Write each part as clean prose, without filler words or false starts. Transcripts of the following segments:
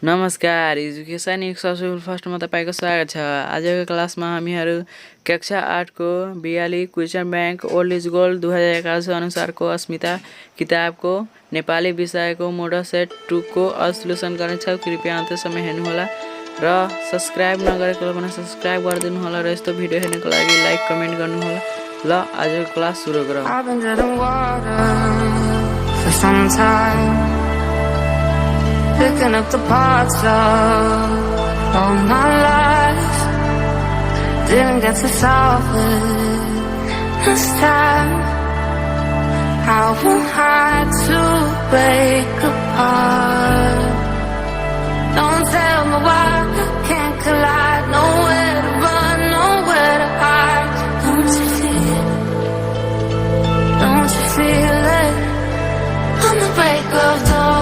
नमस्कार, education successful फर्स्टमा तपाईको स्वागत छ। आजको क्लासमा हामीहरू कक्षा 8 को 42 question bank old is gold 2011 अनुसारको अस्मिता किताबको नेपाली विषयको मोडल सेट 2 को सोलुसन गर्नेछौँ। कृपया अन्त्यसम्म हेर्नुहोला र सब्स्क्राइब नगरेको भने सब्स्क्राइब गरिदिनु होला र यस्तो भिडियो हेर्नको लागि लाइक कमेन्ट गर्नुहोला। ल आजको क्लास सुरु गरौँ। Picking up the parts of all my life. Didn't get to solve it this time. I won't hide to break apart. Don't tell me why I can't collide. Nowhere to run, nowhere to hide. Don't you feel it? Don't you feel it? On the break of dawn.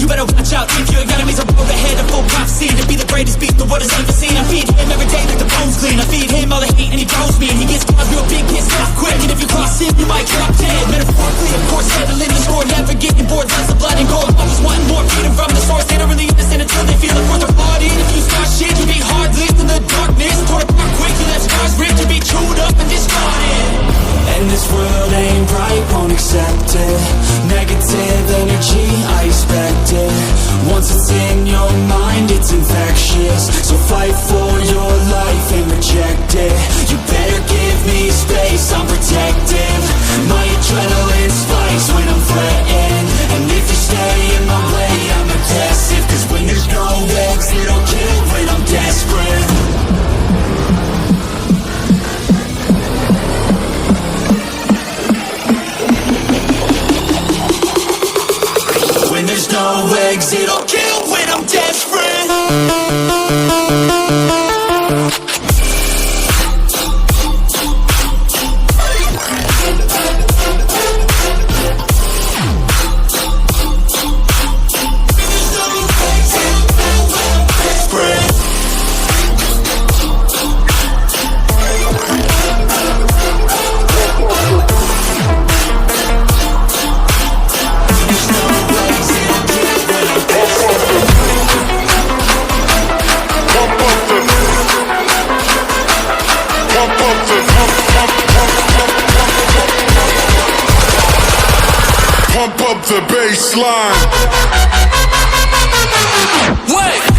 You better watch out if your enemies are road ahead of full prophecy to be the greatest beast the world has ever seen. I feed him every day like the bones clean. I feed him all the hate and he grows me. And he gets caught real big, gets off quick. And if you cross him, you might drop dead. Metaphorically, of course, settling the score. Never getting bored, lots of blood and gore. Always wanting more, feeding from the source. They don't really understand until they feel it for their heart in. If you start shit, you be hard lived in the darkness. Torn apart quick, you let scars rip. You be chewed up and discarded. And this world ain't right, won't accept it. Negative energy, I expect it. Once it's in your mind, it's infectious. So fight for your life and reject it. You better give me space, I'm protective. My adrenaline spikes when I'm threatened. And if you stay in my way, I'm aggressive. Cause when there's no exit, I'll kill when I'm desperate. When there's no exit, I'll kill when I'm desperate. Pump up the bass line. Wait!